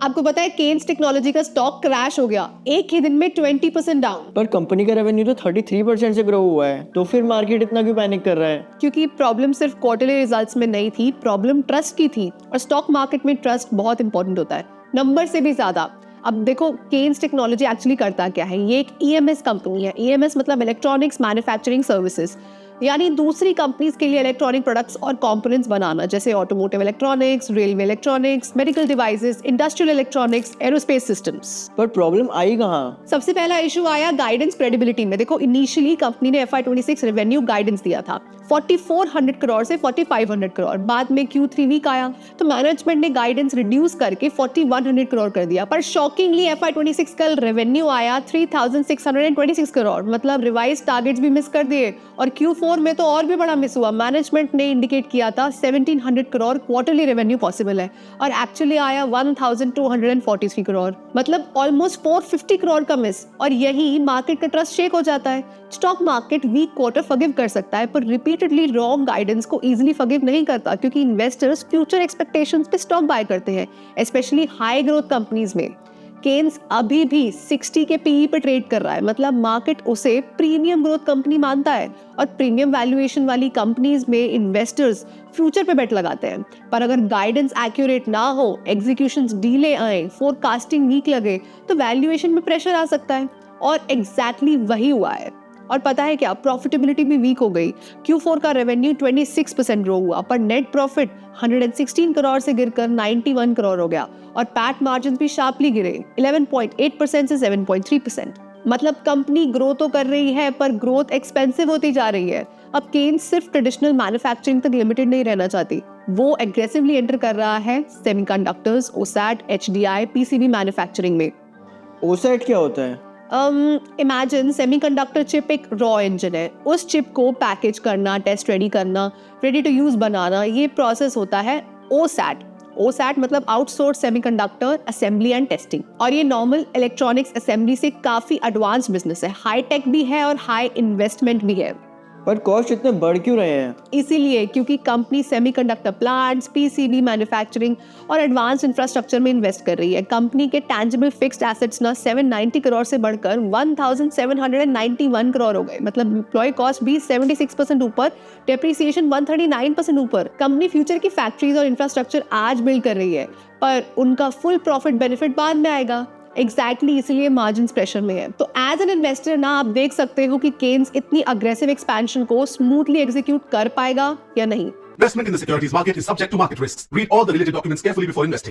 आपको पता है केन्स टेक्नोलॉजी का स्टॉक क्रैश हो गया, एक ही दिन में 20% डाउन। पर कंपनी का रेवेन्यू तो 33% से ग्रो हुआ है, तो फिर मार्केट इतना क्यों पैनिक कर रहा है? क्योंकि प्रॉब्लम सिर्फ क्वार्टरली रिजल्ट्स में नहीं थी, प्रॉब्लम ट्रस्ट की थी, और स्टॉक मार्केट में ट्रस्ट बहुत इंपॉर्टेंट होता है, नंबर से भी ज्यादा। अब देखो केन्स टेक्नोलॉजी एक्चुअली करता क्या है। ये एक ईएमएस कंपनी है। ईएमएस मतलब इलेक्ट्रॉनिक्स मैन्युफैक्चरिंग सर्विसेज, यानी दूसरी कंपनीज के लिए इलेक्ट्रॉनिक प्रोडक्ट्स और कंपोनेंट्स बनाना, जैसे automotive electronics, railway electronics, medical devices, industrial electronics, aerospace systems. पर प्रॉब्लम आई कहाँ? सबसे पहला इशू आया गाइडेंस क्रेडिबिलिटी में। देखो इनिशियली कंपनी ने FY26 रेवेन्यू गाइडेंस दिया था 4400 करोड़ से 4500 करोड़, बाद में Q3 वीक आया तो मैनेजमेंट ने गाइडेंस रिड्यूस करके 4100 करोड़ कर दिया। पर शॉकिंगली FY26 का रेवेन्यू आया 3626 करोड़, मतलब रिवाइज टारगेट्स भी मिस कर दिए, और Q4 में तो और भी बड़ा मिस हुआ। मैनेजमेंट ने इंडिकेट किया था 1700 करोड़ क्वार्टरली रेवेन्यू पॉसिबल है, और एक्चुअली आया 1243 करोड़, मतलब ऑलमोस्ट 450 करोड़ का मिस। और यही मार्केट का ट्रस्ट शेक हो जाता है। Stock market weak quarter forgive कर सकता है, पर रिपीटेडली रॉन्ग गाइडेंस को इजीली फॉरगिव नहीं करता, क्योंकि इन्वेस्टर्स फ्यूचर एक्सपेक्टेशंस पे स्टॉक बाय करते हैं, स्पेशली हाई ग्रोथ कंपनीज में। केन्स अभी भी 60 के पीई पे ट्रेड कर रहा है, मतलब मार्केट उसे प्रीमियम ग्रोथ कंपनी मानता है, और प्रीमियम वैल्यूएशन वाली कंपनीज में इन्वेस्टर्स फ्यूचर पे बेट लगाते हैं। पर अगर गाइडेंस एक्यूरेट ना हो, एग्जीक्यूशंस डीले आए, फोरकास्टिंग वीक लगे, तो वैल्यूएशन में प्रेशर आ सकता है, और एग्जैक्टली वही हुआ है। और पता है क्या, प्रॉफिटेबिलिटी भी वीक हो गई। Q4 का रेवेन्यू 26% ग्रो हुआ, पर नेट प्रॉफिट 116 करोड़ से गिरकर 91 करोड़ हो गया, और पैट मार्जिन भी शार्पली गिरे 11.8% से 7.3%। मतलब कंपनी ग्रो तो कर रही है, पर ग्रोथ एक्सपेंसिव होती जा रही है। अब केन्स सिर्फ ट्रेडिशनल मैन्युफैक्चरिंग तक लिमिटेड नहीं रहना चाहती, वो एग्रेसिवली एंटर कर रहा है semiconductors, OSAT, HDI, PCB manufacturing में। OSAT क्या होता है? इमेजिन सेमीकंडक्टर चिप एक रॉ इंजन है। उस चिप को पैकेज करना, टेस्ट रेडी करना, रेडी टू यूज बनाना, ये प्रोसेस होता है OSAT। OSAT मतलब outsource semiconductor assembly and testing, और ये नॉर्मल इलेक्ट्रॉनिक्स असेंबली से काफी एडवांस बिजनेस है, हाई टेक भी है और हाई इन्वेस्टमेंट भी है। पर कॉस्ट इतने बढ़ क्यों रहे हैं? इसीलिए क्योंकि company semiconductor plants, PCB manufacturing और एडवांस इंफ्रास्ट्रक्चर में इन्वेस्ट कर रही है। कंपनी के टैंजिबल फिक्स्ड एसेट्स ना 790 करोड़ से बढ़कर 1791 करोड़ हो गए, मतलब एम्प्लॉय कॉस्ट भी 76% ऊपर, डेप्रिसिएशन 139% ऊपर। कंपनी फ्यूचर की फैक्ट्रीज और इंफ्रास्ट्रक्चर आज बिल्ड कर रही है, पर उनका फुल प्रॉफिट बेनिफिट बाद में आएगा। एग्जैक्टली इसलिए मार्जिन्स प्रेशर में है। तो एज एन इन्वेस्टर ना आप देख सकते हो कि केन्स इतनी अग्रेसिव एक्सपेंशन को स्मूथली एग्जीक्यूट कर पाएगा या नहीं। Investment in the securities market is subject to market risks. Read all the related documents carefully before investing.